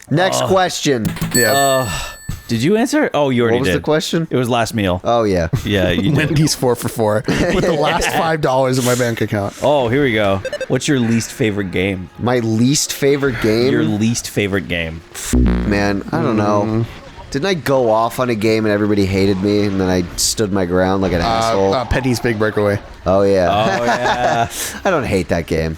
Next question. Yeah. Did you answer? Oh, you already did. What was the question? It was last meal. Oh, yeah. Yeah, you did. Wendy's 4 for 4 with the last $5 in my bank account. Oh, here we go. What's your least favorite game? My least favorite game? Your least favorite game. Man, I don't know. Didn't I go off on a game and everybody hated me and then I stood my ground like an asshole? Penny's Big Breakaway. Oh, yeah. Oh, yeah. I don't hate that game.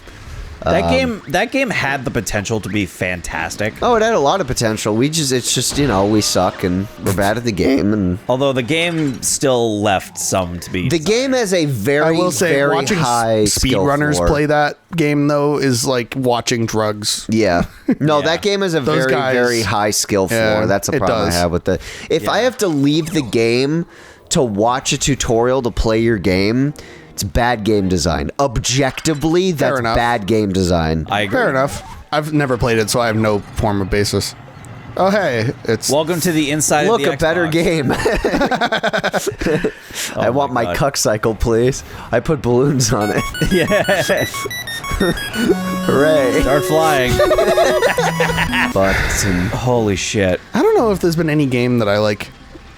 That game had the potential to be fantastic. Oh, it had a lot of potential. It's just, we suck and we're bad at the game. And although the game still left some to be. The game has a very, I will say, very watching high speedrunners play that game, though, is like watching drugs. Yeah. No, that game has a very high skill floor. That's a problem I have with it. If I have to leave the game to watch a tutorial to play your game, it's bad game design. Objectively, that's bad game design. I agree. Fair enough. I've never played it, so I have no form of basis. Oh, hey, it's... Welcome to the inside of the Xbox. Look, a better game. I want my cuck cycle, please. I put balloons on it. Yeah. Hooray. Start flying. Holy shit. I don't know if there's been any game that I, like,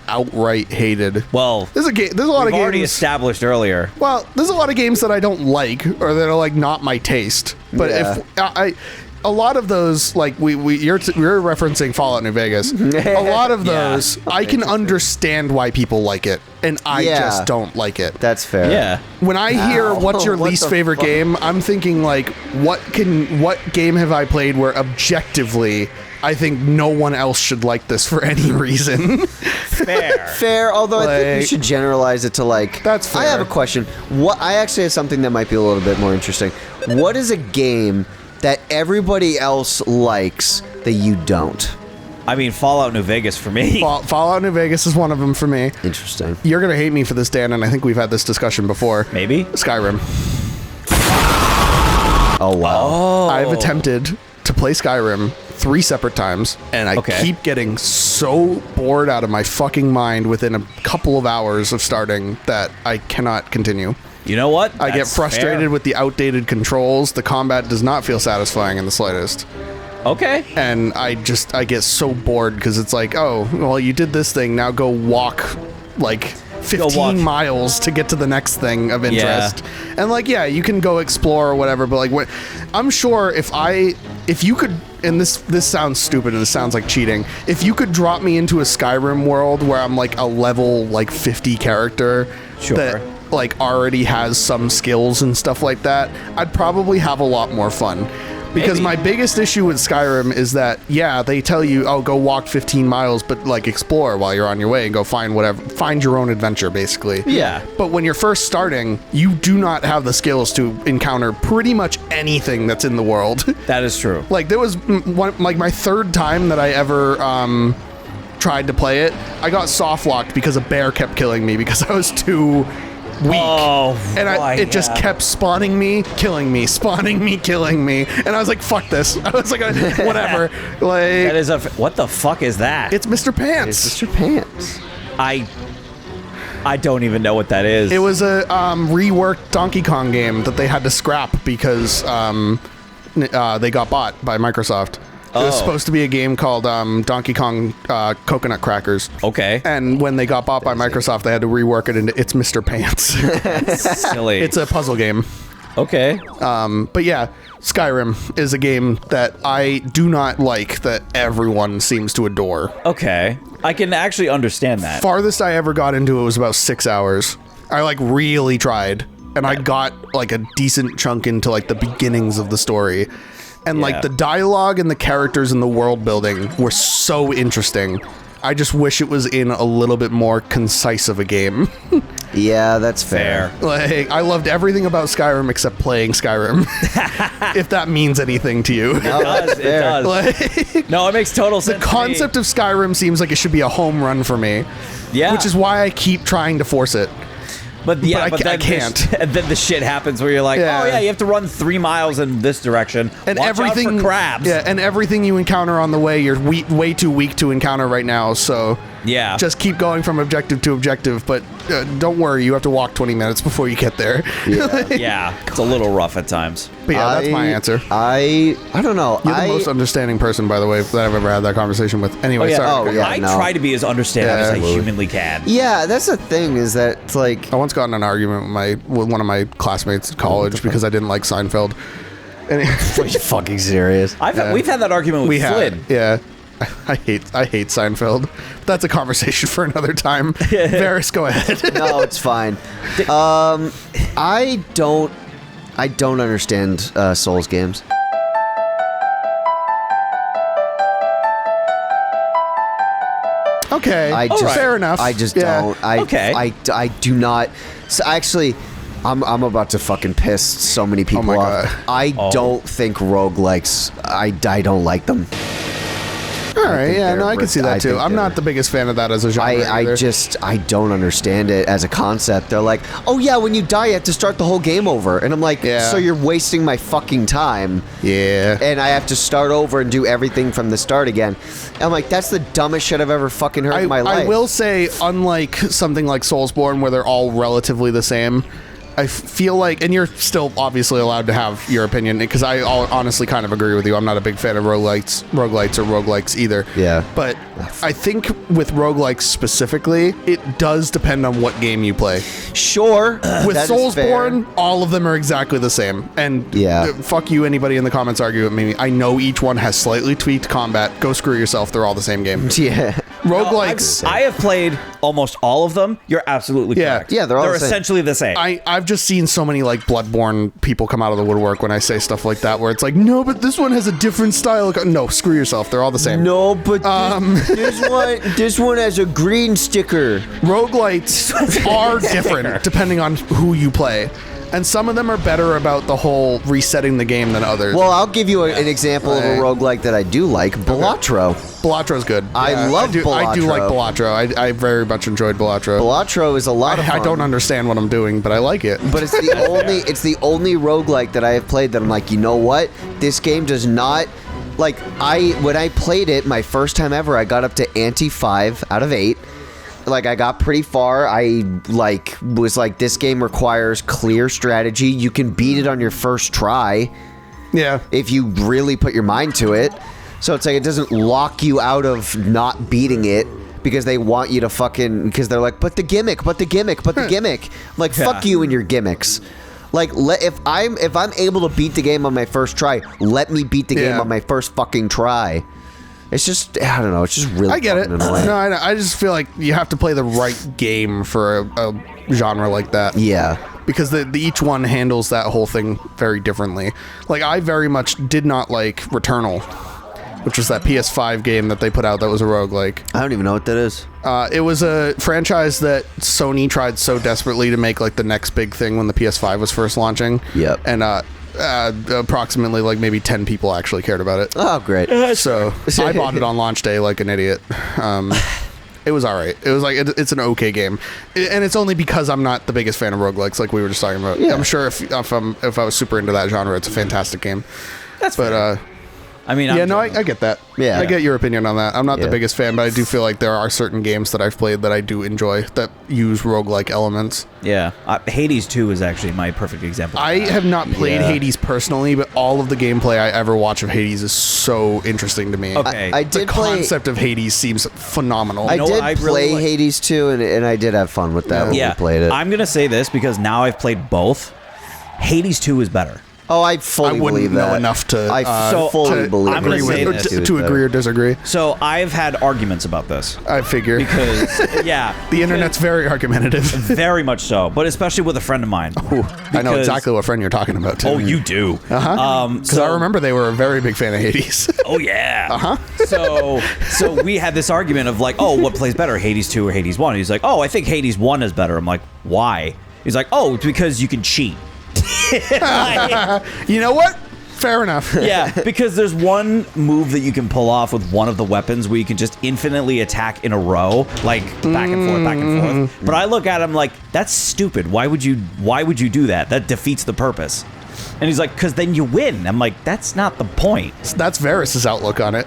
outright hated. Well, there's a lot of games already established earlier. Well, there's a lot of games that I don't like or that are like not my taste. But if a lot of those, like you're referencing Fallout New Vegas. A lot of those I can understand why people like it, and I just don't like it. That's fair. Yeah. When I hear what's your least favorite game, I'm thinking like what game have I played where objectively I think no one else should like this for any reason. Fair, although I think you should generalize it to like... That's fair. I have a question. I actually have something that might be a little bit more interesting. What is a game that everybody else likes that you don't? I mean, Fallout New Vegas for me. Fallout New Vegas is one of them for me. Interesting. You're going to hate me for this, Dan, and I think we've had this discussion before. Maybe? Skyrim. Oh, wow. I've attempted to play Skyrim 3 separate times, and I keep getting so bored out of my fucking mind within a couple of hours of starting that I cannot continue. You know what? I get frustrated with the outdated controls. The combat does not feel satisfying in the slightest. Okay. And I get so bored because it's like, oh, well, you did this thing, now go walk like 15 miles to get to the next thing of interest. Yeah. And like, yeah, you can go explore or whatever, but like, I'm sure if you could, and this sounds stupid and this sounds like cheating, if you could drop me into a Skyrim world where I'm like a level like 50 character that like already has some skills and stuff like that, I'd probably have a lot more fun. Because my biggest issue with Skyrim is that, yeah, they tell you, oh, go walk 15 miles, but like explore while you're on your way and go find your own adventure, basically. Yeah. But when you're first starting, you do not have the skills to encounter pretty much anything that's in the world. That is true. Like there was my third time that I ever tried to play it, I got soft locked because a bear kept killing me because I was too weak. Oh, and it just kept spawning me, killing me, spawning me, killing me, and I was like, "Fuck this!" I was like, "Whatever." Like that is what the fuck is that? It's Mr. Pants. It's Mr. Pants. I don't even know what that is. It was a reworked Donkey Kong game that they had to scrap because they got bought by Microsoft. It was supposed to be a game called Donkey Kong Coconut Crackers. Okay. And when they got bought by Microsoft, they had to rework it into It's Mr. Pants. That's silly. It's a puzzle game. Okay. But yeah, Skyrim is a game that I do not like that everyone seems to adore. Okay. I can actually understand that. Farthest I ever got into it was about 6 hours. I like really tried. And I got like a decent chunk into like the beginnings of the story. And like the dialogue and the characters and the world building were so interesting. I just wish it was in a little bit more concise of a game. Yeah, that's fair. Like, I loved everything about Skyrim except playing Skyrim. If that means anything to you. No, it does. Like, no, it makes total sense. The concept of Skyrim seems like it should be a home run for me. Yeah. Which is why I keep trying to force it. But I can't. And then the shit happens where you're like, oh yeah, you have to run 3 miles in this direction. And watch out for crabs. Yeah, and everything you encounter on the way, you're way too weak to encounter right now. So Yeah. Just keep going from objective to objective, but don't worry, you have to walk 20 minutes before you get there. Yeah. Yeah, it's a little rough at times. But yeah, that's my answer. I don't know. You're the most understanding person, by the way, that I've ever had that conversation with. Anyway, sorry. Yeah, I try to be as understanding as I humanly can. Yeah, that's the thing, is that it's like... I once got in an argument with one of my classmates at college because I didn't like Seinfeld. And Are you fucking serious? We've had that argument with Flynn. Yeah. I hate Seinfeld. That's a conversation for another time. Veras, go ahead. No, it's fine. I don't understand Souls games. Okay. Fair enough. I just don't. I do not. So actually, I'm about to fucking piss so many people off. God. I don't think roguelikes. I don't like them. All right, I can see that too. I'm not the biggest fan of that as a genre I don't understand it as a concept. They're like, oh yeah, when you die, you have to start the whole game over. And I'm like, so you're wasting my fucking time. Yeah. And I have to start over and do everything from the start again. And I'm like, that's the dumbest shit I've ever fucking heard in my life. I will say, unlike something like Soulsborne, where they're all relatively the same, I feel like, and you're still obviously allowed to have your opinion, because I honestly kind of agree with you. I'm not a big fan of roguelites or roguelikes either. Yeah. But I think with roguelikes specifically, it does depend on what game you play. Sure. With Soulsborne, all of them are exactly the same. And fuck you, anybody in the comments argue with me. I know each one has slightly tweaked combat. Go screw yourself. They're all the same game. Yeah. Roguelikes. I have played almost all of them. You're absolutely correct. Yeah, they're all the same. Essentially the same. I've just seen so many like Bloodborne people come out of the woodwork when I say stuff like that, where it's like, no, but this one has a different style. No, screw yourself. They're all the same. No, but this one has a green sticker. Roguelites are different depending on who you play. And some of them are better about the whole resetting the game than others. Well, I'll give you an example of a roguelike that I do like, Balatro. Balattro's good. I love Balatro. I do like Balatro. I very much enjoyed Balatro. Balatro is a lot of fun. I don't understand what I'm doing, but I like it. But it's the only roguelike that I have played that I'm like, you know what? This game does not... Like, when I played it, my first time ever, I got up to Ante 5 out of 8. Like, I got pretty far. I, was like, this game requires clear strategy. You can beat it on your first try. Yeah. If you really put your mind to it. So it's like, it doesn't lock you out of not beating it because they want you to fucking... Because they're like, but the gimmick. I'm like, fuck you and your gimmicks. Like, if I'm able to beat the game on my first try, let me beat the game on my first fucking try. It's just, I don't know, it's just really... I get it. No, I just feel like you have to play the right game for a genre like that. Yeah. Because each one handles that whole thing very differently. Like, I very much did not like Returnal, which was that PS5 game that they put out that was a roguelike. I don't even know what that is. It was a franchise that Sony tried so desperately to make, like, the next big thing when the PS5 was first launching. Yep. And, approximately like maybe 10 people actually cared about it. Oh, great. So I bought it on launch day like an idiot. It was all right. It was like, it's an okay game. And it's only because I'm not the biggest fan of roguelikes like we were just talking about. Yeah. I'm sure if I was super into that genre, it's a fantastic game. That's fair. I mean, I get that. Yeah. I get your opinion on that. I'm not the biggest fan, but I do feel like there are certain games that I've played that I do enjoy that use roguelike elements. Yeah. Hades 2 is actually my perfect example. I have not played Hades personally, but all of the gameplay I ever watch of Hades is so interesting to me. Okay. The concept of Hades seems phenomenal. I did play Hades 2, and I did have fun with that when we played it. I'm going to say this because now I've played both. Hades 2 is better. Oh, I fully believe that. I wouldn't know enough to fully believe I'm gonna say this. to agree or disagree. So I've had arguments about this. I figure. Because, the internet's very argumentative. Very much so, but especially with a friend of mine. I know exactly what friend you're talking about, too. Oh, you do? Uh-huh. Because I remember they were a very big fan of Hades. Oh, yeah. Uh-huh. So we had this argument of like, oh, what plays better, Hades 2 or Hades 1? He's like, oh, I think Hades 1 is better. I'm like, why? He's like, oh, it's because you can cheat. You know what? Fair enough. Yeah, because there's one move that you can pull off with one of the weapons where you can just infinitely attack in a row, like back and forth, back and forth. But I look at him like, that's stupid. Why would you do that? That defeats the purpose. And he's like, because then you win. I'm like, that's not the point. That's Veras' outlook on it.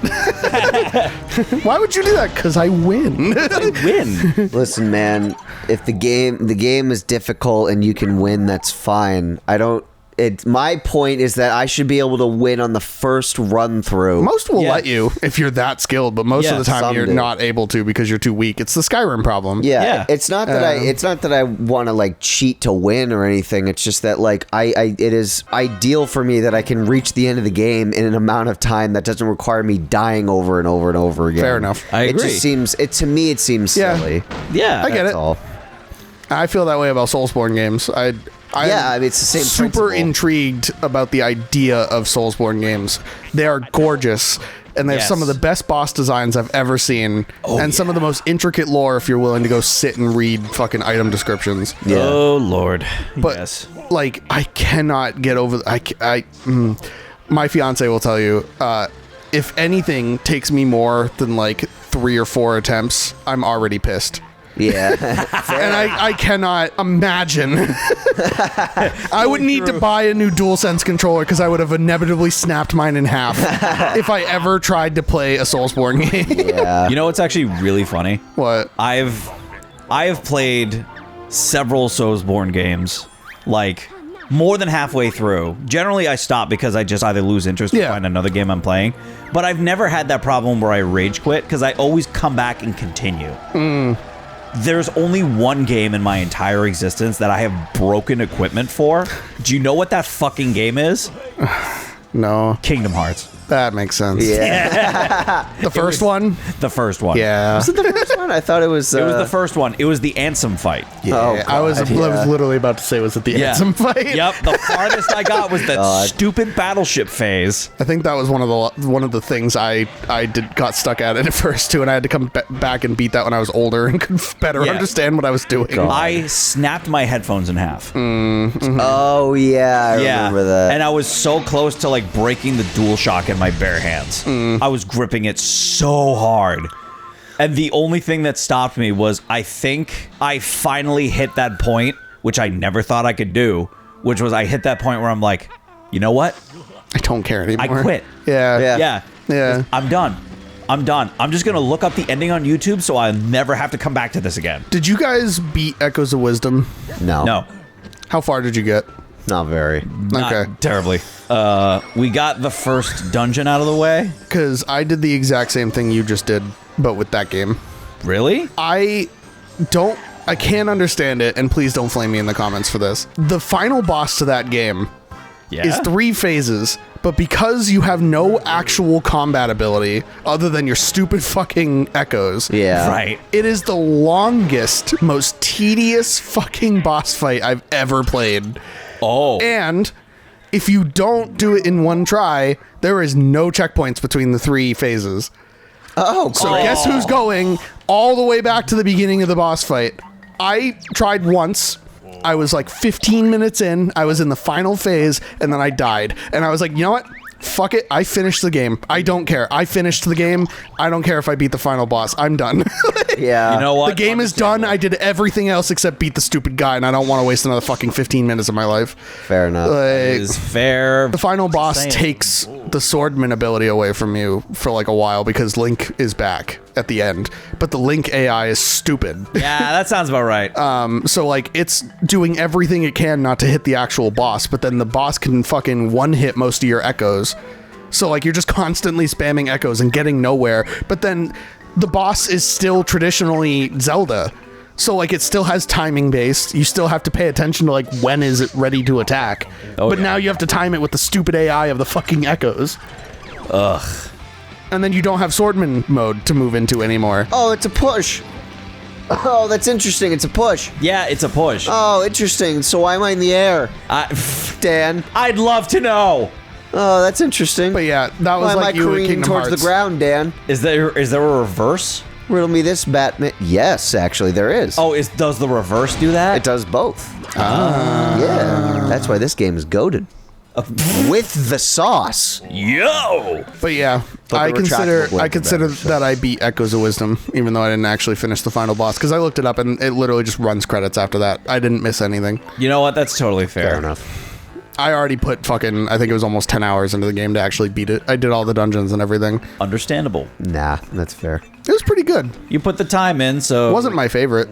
Why would you do that? Because I win. I win. Listen, man, if the game is difficult and you can win, that's fine. My point is that I should be able to win on the first run through. Most will let you if you're that skilled, but most of the time you're not able to because you're too weak. It's the Skyrim problem. Yeah. It's not that I want to like cheat to win or anything. It's just that like it is ideal for me that I can reach the end of the game in an amount of time that doesn't require me dying over and over and over again. Fair enough. I agree. To me it seems silly. Yeah. I get it. All. I feel that way about Soulsborne games. I'm it's the same super principle. Intrigued about the idea of Soulsborne games. They are gorgeous, and they have some of the best boss designs I've ever seen, and some of the most intricate lore if you're willing to go sit and read fucking item descriptions. Yeah. Oh, Lord. But, yes. like, I cannot get over... my fiance will tell you, if anything takes me more than, like, 3 or 4 attempts, I'm already pissed. Yeah. And I cannot imagine. I would need to buy a new DualSense controller because I would have inevitably snapped mine in half if I ever tried to play a Soulsborne game. Yeah. You know what's actually really funny? What? I have played several Soulsborne games, like more than halfway through. Generally, I stop because I just either lose interest or find another game I'm playing. But I've never had that problem where I rage quit because I always come back and continue. There's only one game in my entire existence that I have broken equipment for. Do you know what that fucking game is? No. Kingdom Hearts. That makes sense. Yeah. The first one? The first one. Yeah. Was it the first one? I thought it was... It was the first one. It was the Ansem fight. Yeah. Oh, I was God, literally about to say, was it the Ansem fight? Yep. The farthest I got was that stupid battleship phase. I think that was one of the things I got stuck at it at first too, and I had to come back and beat that when I was older and could better understand what I was doing. I snapped my headphones in half. Oh, yeah. I remember that. And I was so close to like breaking the DualShock in my bare hands. I was gripping it so hard. And the only thing that stopped me was I think I finally hit that point, which I never thought I could do, which was I hit that point where I'm like, you know what? I don't care anymore. I quit. Yeah. I'm done. I'm just going to look up the ending on YouTube so I'll never have to come back to this again. Did you guys beat Echoes of Wisdom? No. How far did you get? Not very. Not terribly. We got the first dungeon out of the way. Because I did the exact same thing you just did, but with that game. Really? I can't understand it, and please don't flame me in the comments for this. The final boss to that game is 3 phases, but because you have no actual combat ability other than your stupid fucking echoes, Right. it is the longest, most tedious fucking boss fight I've ever played. Oh. And if you don't do it in one try, there is no checkpoints between the 3 phases. Oh, So guess who's going all the way back to the beginning of the boss fight? I tried once. I was like 15 minutes in. I was in the final phase, and then I died. And I was like, you know what? Fuck it. I finished the game. I don't care. I finished the game. I don't care if I beat the final boss. I'm done. Yeah. You know what? The game is done. I did everything else except beat the stupid guy, and I don't want to waste another fucking 15 minutes of my life. Fair enough. It is fair. The final boss takes the swordman ability away from you for like a while because Link is back at the end, but the Link AI is stupid. Yeah, that sounds about right. So like it's doing everything it can not to hit the actual boss, but then the boss can fucking one-hit most of your echoes. So like you're just constantly spamming echoes and getting nowhere, but then the boss is still traditionally Zelda. So like it still has timing based. You still have to pay attention to like when is it ready to attack. But now you have to time it with the stupid AI of the fucking echoes. Ugh. And then you don't have swordman mode to move into anymore. Oh, it's a push. Oh, that's interesting. It's a push. Yeah, it's a push. Oh, interesting. So why am I in the air? Dan. I'd love to know. Oh, that's interesting. But yeah, that was why like am I you in careening Kingdom towards Hearts. the ground, Dan? Is there a reverse? Riddle me this, Batman. Yes, actually, there is. Oh, does the reverse do that? It does both. Yeah, that's why this game is goated. With the sauce. Yo! But yeah, But I the consider retractable blades are that I beat Echoes of Wisdom, even though I didn't actually finish the final boss, because I looked it up and it literally just runs credits after that. I didn't miss anything. You know what? That's totally fair. Fair enough. I already put fucking, I think it was almost 10 hours into the game to actually beat it. I did all the dungeons and everything. Understandable. Nah, that's fair. It was pretty good. You put the time in, so... It wasn't my favorite,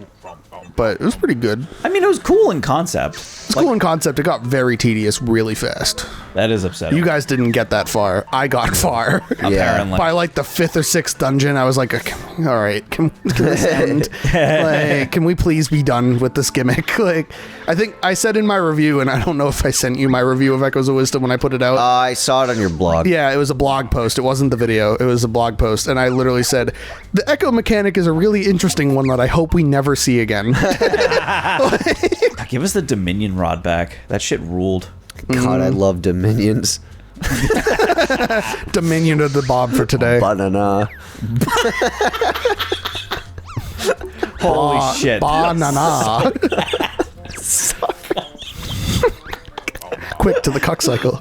but it was pretty good. I mean, it was cool in concept. It's cool in concept. It got very tedious really fast. That is upsetting. You guys didn't get that far. I got far. Apparently. By like the 5th or 6th dungeon, I was like, all right, can this end? Like, can we please be done with this gimmick? Like, I think I said in my review, and I don't know if I sent you my review of Echoes of Wisdom when I put it out. I saw it on your blog. Yeah, it was a blog post. It wasn't the video. It was a blog post. And I literally said, the Echo mechanic is a really interesting one that I hope we never see again. Give us the Dominion rod back. That shit ruled. God, I love Dominions. Dominion of the Bob for today. Banana. Holy shit. Banana. Quick to the cuck cycle.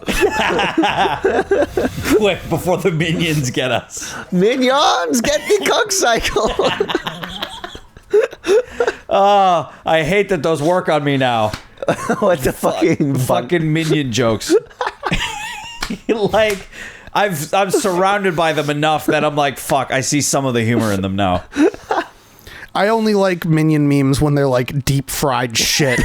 Quick, before the minions get us. Minions, get the cock cycle. Oh, I hate that those work on me now. What the fucking minion jokes. Like, I'm surrounded by them enough that I'm like, fuck, I see some of the humor in them now. I only like Minion memes when they're like deep fried shit.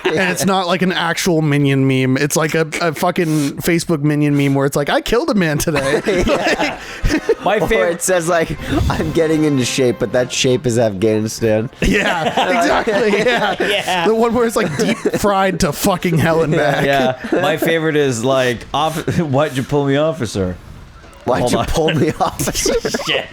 And it's not like an actual Minion meme. It's like a fucking Facebook Minion meme where it's like, I killed a man today. My Or favorite. it says like, I'm getting into shape, but that shape is Afghanistan. Yeah, exactly. Yeah. Yeah. The one where it's like deep fried to fucking hell and back. Yeah, my favorite is like, why'd you pull me, officer? Why'd Hold you on. pull me off? Shit,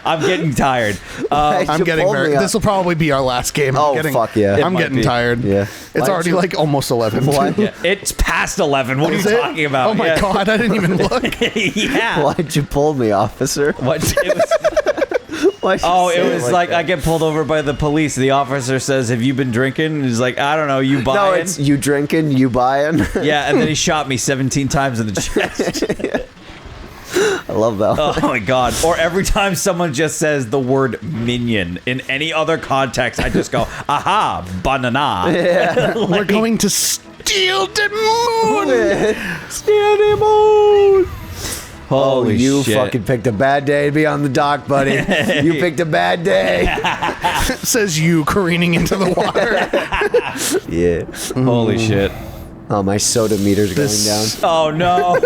I'm getting tired. I'm getting very. This will probably be our last game. Oh, fuck yeah. I'm It might getting be. tired. Yeah. It's already like almost 11. Why? Yeah, it's past 11. What are Is you it? talking about? Oh my Yeah. god, I didn't even look. Yeah. Why'd you pull me, officer? What? It was, Why'd you oh, say it was like that? I get pulled over by the police. The officer says, "Have you been drinking?" And he's like, "I don't know. You buying?" No, it's you drinking, you buying. Yeah, and then he shot me 17 times in the chest. I love that. Oh my god. Or every time someone just says the word minion in any other context, I just go, aha, banana. Yeah. We're going to steal the moon. Steal the moon. Holy you shit. fucking picked a bad day to be on the dock, buddy. You picked a bad day. Says you careening into the water. Yeah. Holy shit. Oh, my soda meter's going down. Oh no.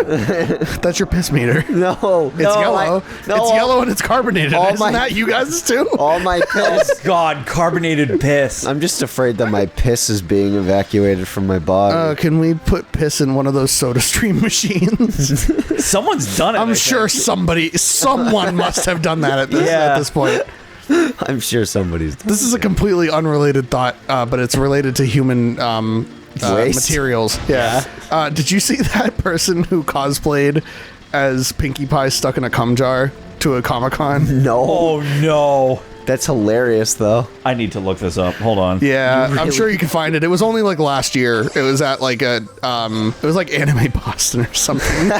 That's your piss meter. No. It's yellow. It's yellow and it's carbonated. Isn't that you guys too? All my piss. Oh god, carbonated piss. I'm just afraid that my piss is being evacuated from my body. Can we put piss in one of those soda stream machines? Someone's done it. I'm I sure think. someone must have done that at this point. I'm sure somebody's. This is a completely unrelated thought, but it's related to human Waste? materials. Yeah. Did you see that person who cosplayed as Pinkie Pie stuck in a cum jar to a Comic-Con? No. Oh no. That's hilarious, though. I need to look this up. Hold on. Yeah, I'm sure you can find it. It was only like last year. It was at like it was like Anime Boston or something.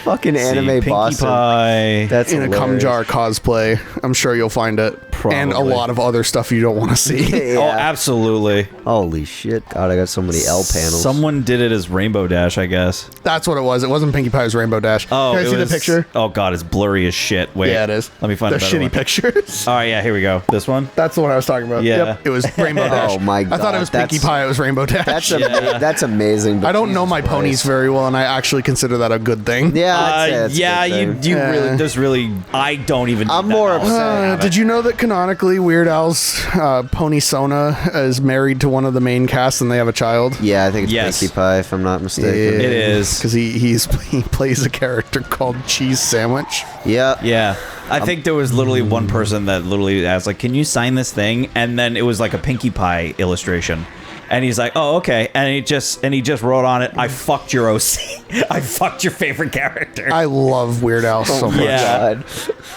Fucking anime Pinkie Boston. Pie. That's In a cum hilarious. jar cosplay. I'm sure you'll find it. And a Probably. lot of other stuff you don't want to see. Yeah. Oh, absolutely. Holy shit. God, I got so many L panels. Someone did it as Rainbow Dash, I guess. That's what it was. It wasn't Pinkie Pie's Rainbow Dash. Oh, Can I it see was, the picture? Oh god, it's blurry as shit. Wait. Yeah, it is. Let me find They're a better shitty one. pictures. All right, yeah, here we go. This one. That's the one I was talking about. Yeah. Yep, it was Rainbow Dash. Oh my I thought it God, was Pinkie Pie. It was Rainbow Dash. That's amazing. But I don't know Jesus my ponies Christ. very well, and I actually consider that a good thing. Yeah, I'd say that's a Yeah, good you thing. really. There's really. I don't even. I'm need that more knowledge. upset. I have Did it. you know that canonically Weird Al's pony Sona is married to one of the main cast and they have a child? Yeah, I think it's Yes. Pinkie Pie, if I'm not mistaken. It is. Because he plays a character called Cheese Sandwich. Yeah. Yeah. I think there was literally one person that literally asked, like, can you sign this thing? And then it was like a Pinkie Pie illustration. And he's like, oh, okay. And he just wrote on it, I fucked your OC. I fucked your favorite character. I love Weird Al so much. Yeah. God.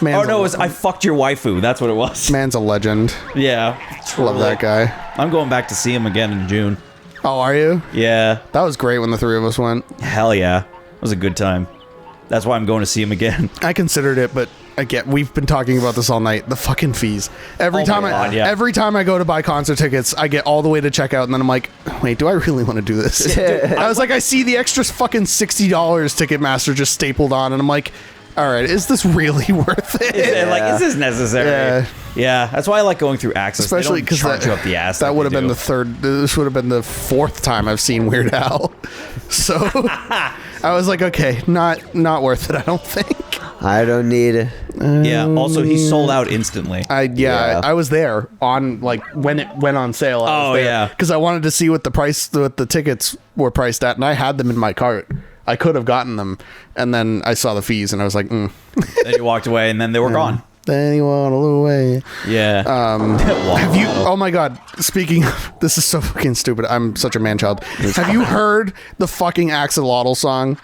Man's Oh, no, it was I fucked your waifu. That's what it was. Man's a legend. Yeah. Love that guy. I'm going back to see him again in June. Oh, are you? Yeah. That was great when the three of us went. Hell yeah. It was a good time. That's why I'm going to see him again. I considered it, but again, we've been talking about this all night. The fucking fees. Every time I go to buy concert tickets, I get all the way to checkout, and then I'm like, wait, do I really want to do this? I was like, I see the extra fucking $60 Ticketmaster just stapled on, and I'm like, all right, is this really worth it? Is this necessary? Yeah, that's why I like going through Access. Especially because charge you up the ass. That would have been this would have been the fourth time I've seen Weird Al. So I was like, okay, not worth it, I don't think. I don't need it. Yeah. Also, he sold out instantly. I was there on like when it went on sale. Because I wanted to see what the tickets were priced at, and I had them in my cart. I could have gotten them, and then I saw the fees, and I was like, Then you walked away, and then they were gone. Then you went away. Yeah. Have you? Oh my God! Speaking of, this is so fucking stupid. I'm such a man child. Have you heard the fucking Axolotl song?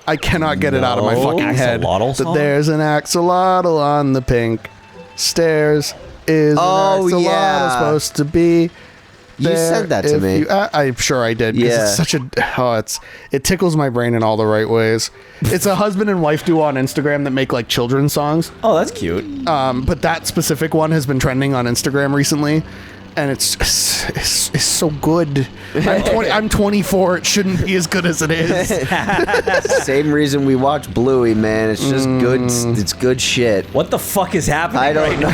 I cannot get it out of my fucking head. Song? There's an axolotl on the pink stairs. Is an axolotl supposed to be? You said that to me. I'm sure I did. Yeah. It's such it tickles my brain in all the right ways. It's a husband and wife duo on Instagram that make like children's songs. Oh, that's cute. But that specific one has been trending on Instagram recently. And it's so good. I'm 24. It shouldn't be as good as it is. Same reason we watch Bluey, man. It's just good. It's good shit. What the fuck is happening? I don't know.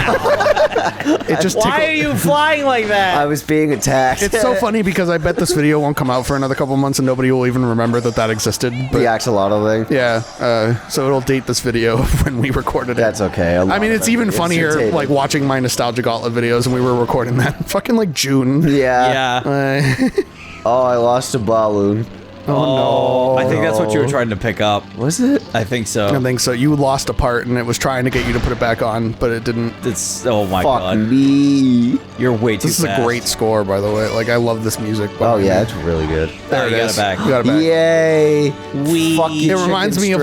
Why are you flying like that? I was being attacked. It's so funny because I bet this video won't come out for another couple months and nobody will even remember that existed. But the axolotl thing. Yeah. So it'll date this video when we recorded it. That's okay. I mean, it's even funnier like watching my Nostalgia Gauntlet videos, and we were recording that fucking like June. Yeah. Oh, I lost a balloon. Oh no! I think that's what you were trying to pick up. Was it? I think so. I think so. You lost a part, and it was trying to get you to put it back on, but it didn't. It's my god. Fuck me. You're way too This is a great score, by the way. Like, I love this music. Oh yeah, it's really good. There you got it back. You got it back. Yay! It reminds me of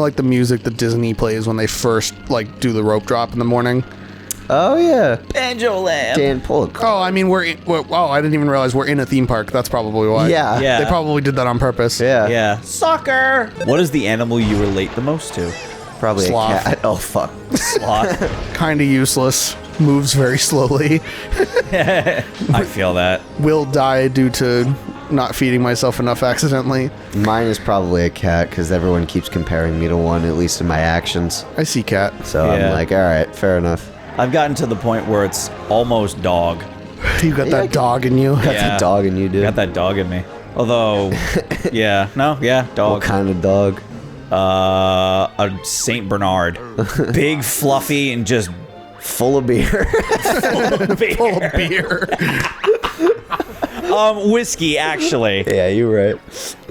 like the music that Disney plays when they first like do the rope drop in the morning. Oh yeah, Banjo Land. Dan Pollock. Oh, I mean, I didn't even realize we're in a theme park. That's probably why. Yeah. They probably did that on purpose. Yeah. Soccer. What is the animal you relate the most to? Probably Sloth. a cat. Oh fuck. Sloth. Kind of useless. Moves very slowly. I feel that. Will die due to not feeding myself enough accidentally. Mine is probably a cat because everyone keeps comparing me to one, at least in my actions. I see cat. So I'm like, all right, fair enough. I've gotten to the point where it's almost dog. You got that dog in you. Got that dog in you, dude. Got that dog in me. Although, dog. What kind of dog? A Saint Bernard. Big, fluffy, and just full of beer. Full of beer. Whiskey, actually. Yeah, you're right.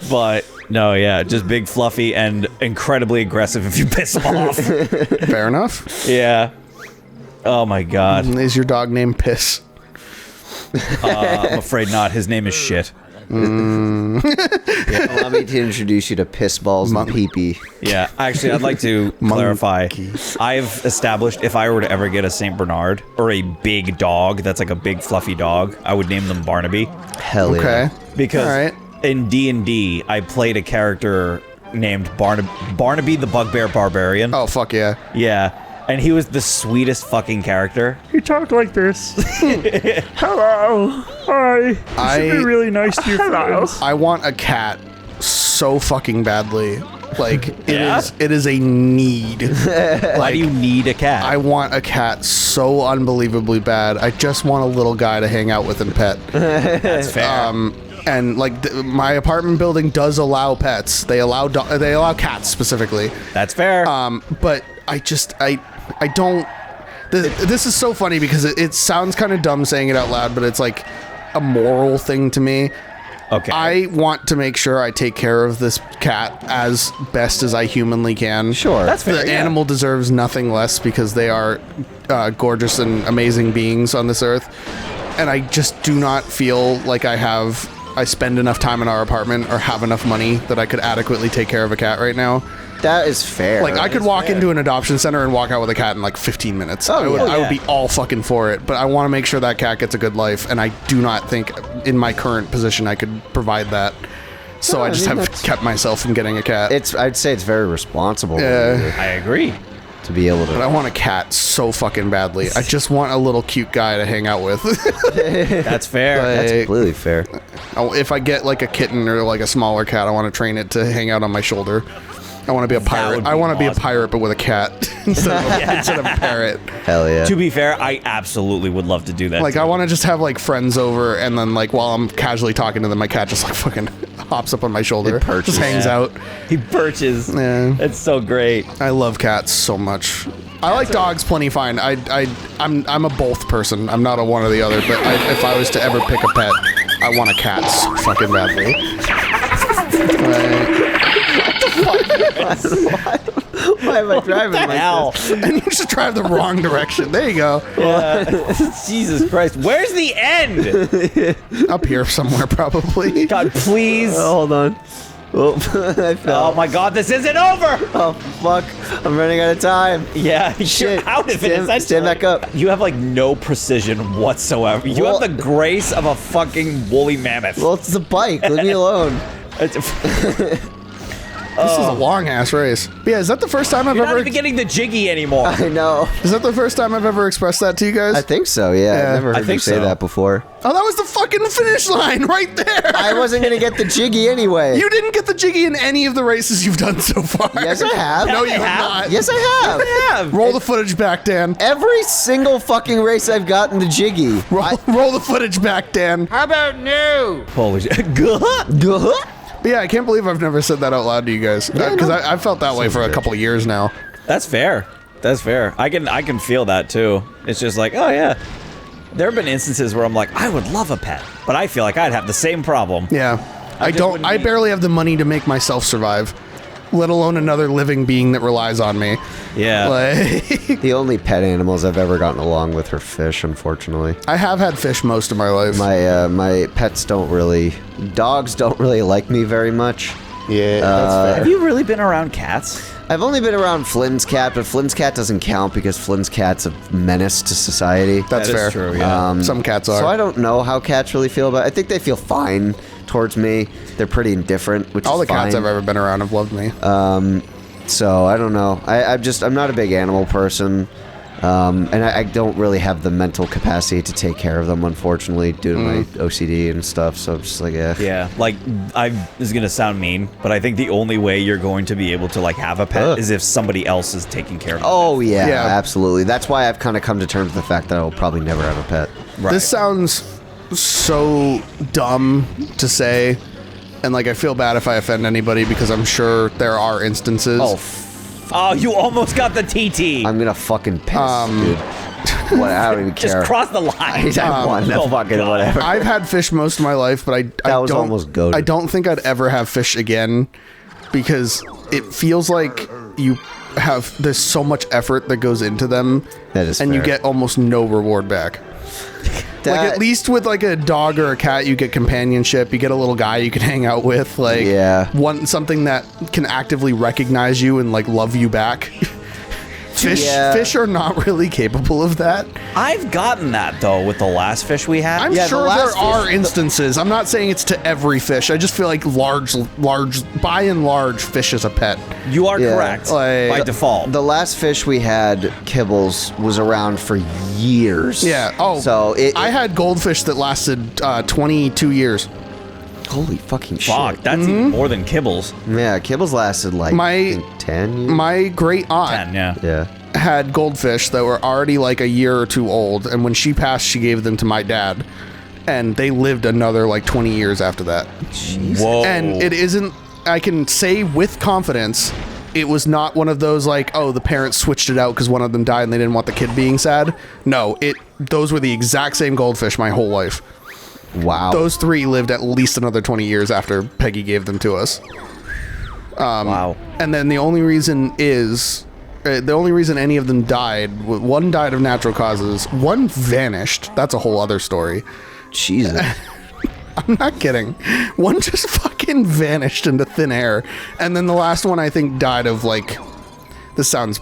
But no, just big, fluffy, and incredibly aggressive if you piss him off. Fair enough. Yeah. Oh my god. Is your dog named Piss? I'm afraid not. His name is Shit. Allow me to introduce you to Piss Balls and Pee-Pee. Yeah, actually, I'd like to clarify. I've established if I were to ever get a Saint Bernard or a big dog that's like a big fluffy dog, I would name them Barnaby. Hell yeah. Because in D&D, I played a character named Barnaby the Bugbear Barbarian. Oh, fuck yeah. Yeah. And he was the sweetest fucking character. He talked like this. Hello. Hi. You should be really nice to your friends. I want a cat so fucking badly. Like, it is a need. Why do you need a cat? I want a cat so unbelievably bad. I just want a little guy to hang out with and pet. That's fair. And like my apartment building does allow pets. They allow cats specifically. That's fair. But I don't. This is so funny because it sounds kind of dumb saying it out loud, but it's like a moral thing to me. Okay. I want to make sure I take care of this cat as best as I humanly can. Sure. That's fair. The animal deserves nothing less because they are gorgeous and amazing beings on this earth. And I just do not feel like I spend enough time in our apartment or have enough money that I could adequately take care of a cat right now. That is fair. Like, I could walk into an adoption center and walk out with a cat in like 15 minutes. I would be all fucking for it, but I want to make sure that cat gets a good life, and I do not think in my current position I could provide that. So I just have kept myself from getting a cat. I'd say it's very responsible. Yeah. I agree. To be able to. But I want a cat so fucking badly. I just want a little cute guy to hang out with. That's fair. That's completely fair. If I get like a kitten or like a smaller cat, I want to train it to hang out on my shoulder. I want to be a pirate. I want to be a pirate, but with a cat instead of a parrot. Hell yeah. To be fair, I absolutely would love to do that. Like, I want to just have like friends over, and then like while I'm casually talking to them, my cat just like fucking hops up on my shoulder, just hangs out. He perches. Yeah. It's so great. I love cats so much. I like dogs plenty fine. I'm a both person. I'm not a one or the other. But if I was to ever pick a pet, I want a cat so fucking badly. Why am I driving What the hell? this? And you just drive the wrong direction. There you go. Yeah. Jesus Christ. Where's the end? Up here somewhere, probably. God, please. Hold on. Oh, I fell. Oh my God, this isn't over. Oh, fuck. I'm running out of time. Yeah, Shit. you're out of it. Stand back up. You have like no precision whatsoever. You have the grace of a fucking woolly mammoth. Well, it's the bike. Leave me alone. This is a long ass race. But yeah, is that the first time I've You're ever? not even getting the jiggy anymore. I know. Is that the first time I've ever expressed that to you guys? I think so, yeah. Yeah. I've never heard you say that before. Oh, that was the fucking finish line right there. I wasn't going to get the jiggy anyway. You didn't get the jiggy in any of the races you've done so far. Yes, I have. No, you I have have. not. Yes, I have. Roll the footage back, Dan. Every single fucking race I've gotten the jiggy. Roll the footage back, Dan. Holy shit. But yeah, I can't believe I've never said that out loud to you guys. Because I've felt that way for a couple of years now. That's fair. That's fair. I can feel that too. It's just like, oh yeah. There have been instances where I'm like, I would love a pet, but I feel like I'd have the same problem. Yeah. I barely have the money to make myself survive, let alone another living being that relies on me. Yeah. Like, The only pet animals I've ever gotten along with are fish, unfortunately. I have had fish most of my life. My pets dogs don't really like me very much. Yeah, that's fair. Have you really been around cats? I've only been around Flynn's cat, but Flynn's cat doesn't count because Flynn's cat's a menace to society. That's That is fair. true, yeah. Some cats are. So I don't know how cats really feel about it. I think they feel fine towards me. They're pretty indifferent, which All is the cats fine. I've ever been around have loved me. So I don't know. I'm not a big animal person. And I don't really have the mental capacity to take care of them, unfortunately, due to my OCD and stuff. So I'm just like, yeah. Yeah, like this is gonna sound mean, but I think the only way you're going to be able to like have a pet is if somebody else is taking care of it. Oh yeah, Yeah. absolutely. That's why I've kind of come to terms with the fact that I will probably never have a pet. Right. This sounds so dumb to say, and like I feel bad if I offend anybody because I'm sure there are instances. Oh, you almost got the TT. I'm gonna fucking piss, dude. What, I don't even care. Just cross the line. I won. oh Fucking God. whatever. I've had fish most of my life, but I was don't, almost goated. I don't think I'd ever have fish again because it feels like there's so much effort that goes into them, That is and you fair. get almost no reward back. Like at least with like a dog or a cat, you get companionship. You get a little guy you can hang out with. Like something that can actively recognize you and like love you back. Fish are not really capable of that. I've gotten that though with the last fish we had. I'm sure there are instances. I'm not saying it's to every fish. I just feel like by and large, fish is a pet. You are correct by default. The last fish we had, Kibbles, was around for years. Yeah. Oh, so I had goldfish that lasted 22 years. Holy fucking shit. Fuck, that's even more than Kibbles. Yeah, Kibbles lasted like I think 10 years. My great aunt 10, yeah. had goldfish that were already like a year or two old, and when she passed, she gave them to my dad, and they lived another like 20 years after that. Jeez. Whoa. And it isn't, I can say with confidence, it was not one of those like, oh, the parents switched it out because one of them died and they didn't want the kid being sad. No, those were the exact same goldfish my whole life. Wow. Those three lived at least another 20 years after Peggy gave them to us. Wow. And then the only reason any of them died, one died of natural causes, one vanished. That's a whole other story. Jesus. I'm not kidding. One just fucking vanished into thin air. And then the last one, I think, died of like, this sounds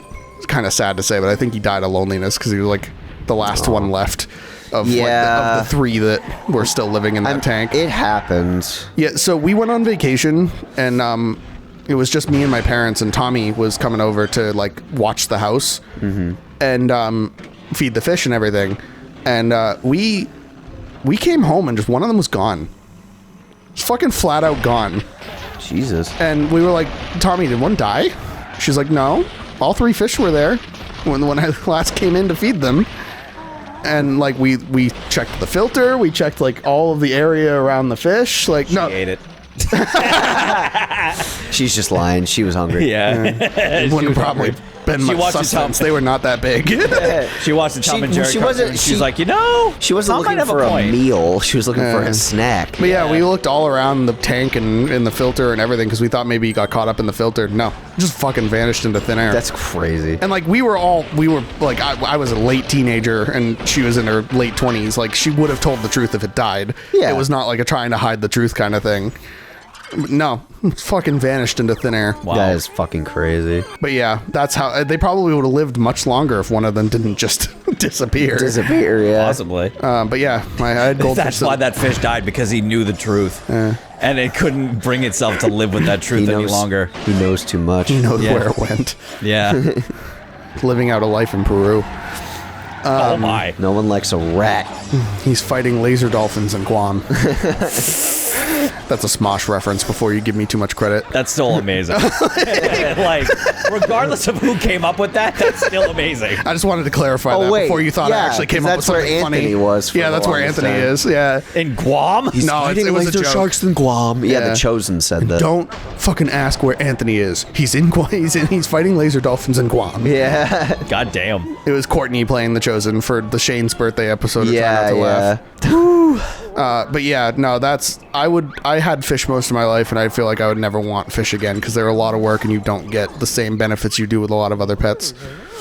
kind of sad to say, but I think he died of loneliness because he was like the last one left. of, of the 3 that were still living in that tank. It happens. Yeah, so we went on vacation, and it was just me and my parents, and Tommy was coming over to like watch the house and feed the fish and everything. And we came home and just one of them was gone. It's fucking flat out gone. Jesus. And we were like, Tommy, did one die? She's like, no. All 3 fish were there when I last came in to feed them. And like we checked the filter, we checked like all of the area around the fish. Like She ate it. She's just lying. She was hungry. Yeah. It wouldn't have probably been much sustenance. They were not that big. She watched the Tom and Jerry she cartoon, wasn't- and she's she- like, you know, She wasn't Tom might looking have for a point. meal. She was looking for a snack. But yeah, we looked all around the tank and in the filter and everything because we thought maybe he got caught up in the filter. No, just fucking vanished into thin air. That's crazy. And like we were like, I was a late teenager and she was in her late 20s. Like she would have told the truth if it died. Yeah. It was not like a trying to hide the truth kind of thing. No, it's fucking vanished into thin air. Wow. That is fucking crazy. But yeah, that's how they probably would have lived much longer if one of them didn't just disappear. Yeah. Possibly. But yeah, I had goldfish. That's why that fish died, because he knew the truth. And it couldn't bring itself to live with that truth any longer. He knows too much. He knows where it went. Yeah. Living out a life in Peru. Oh my. No one likes a rat. He's fighting laser dolphins in Guam. That's a Smosh reference before you give me too much credit. That's still amazing. Like, regardless of who came up with that, that's still amazing. I just wanted to clarify that before you thought I actually came up with something where funny. Anthony was. Yeah, that's where Anthony is. Yeah. In Guam? No, it was a joke. sharks in Guam. Yeah, The Chosen said that. Don't fucking ask where Anthony is. He's in Guam. He's fighting laser dolphins in Guam. Yeah. God damn. It was Courtney playing The Chosen for the Shane's birthday episode of Try Not to Laugh. But yeah, no, I had fish most of my life, and I feel like I would never want fish again because they're a lot of work and you don't get the same benefits you do with a lot of other pets.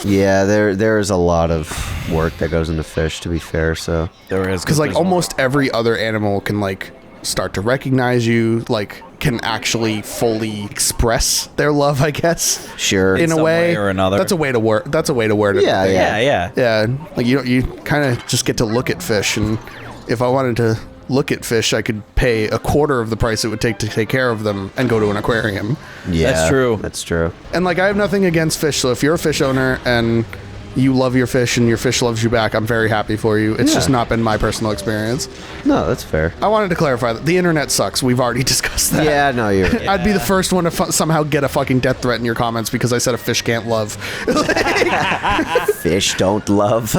Yeah, there is a lot of work that goes into fish, to be fair, so. There is. Because like almost every other animal can like start to recognize you, like can actually fully express their love, I guess. Sure. In a way or another. That's a way to word. That's a way to word it. Yeah. Like you kind of just get to look at fish, and if I wanted to look at fish, I could pay a quarter of the price it would take to take care of them and go to an aquarium. Yeah, That's true. That's true. And like I have nothing against fish, so if you're a fish owner and you love your fish and your fish loves you back, I'm very happy for you. It's just not been my personal experience. No, that's fair. I wanted to clarify that the internet sucks. We've already discussed that. Yeah, no, you're right. I'd be the first one to somehow get a fucking death threat in your comments because I said a fish can't love. Fish don't love.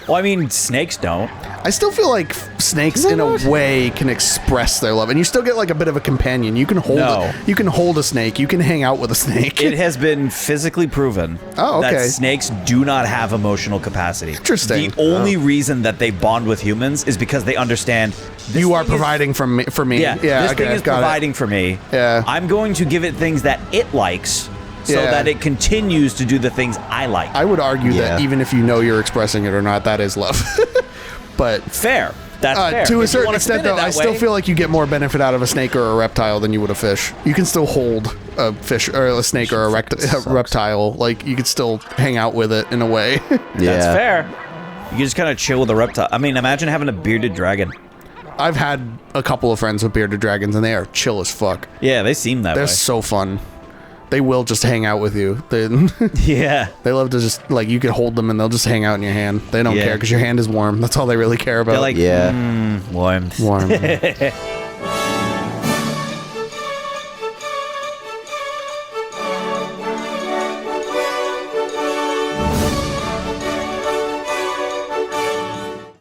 Well, I mean, snakes don't. I still feel like snakes in a way can express their love, and you still get like a bit of a companion. You can hold you can hold a snake. You can hang out with a snake. It has been physically proven that snakes do not have emotional capacity. Interesting. The only reason that they bond with humans is because they understand you are providing for me. Yeah, this thing is providing for me. Yeah. I'm going to give it things that it likes so that it continues to do the things I like. I would argue that even if you know you're expressing it or not, that is love. But fair. That's fair. To a If you certain wanna extent, spin it though, I that still way. feel like you get more benefit out of a snake or a reptile than you would a fish. You can still hold a fish or a snake or a reptile. Like, you could still hang out with it in a way. That's fair. You can just kind of chill with a reptile. I mean, imagine having a bearded dragon. I've had a couple of friends with bearded dragons, and they are chill as fuck. Yeah, they seem that way. They're so fun. They will just hang out with you. Yeah. They love to just, like, you can hold them and they'll just hang out in your hand. They don't care because your hand is warm. That's all they really care about. They're like, warmth. Warm.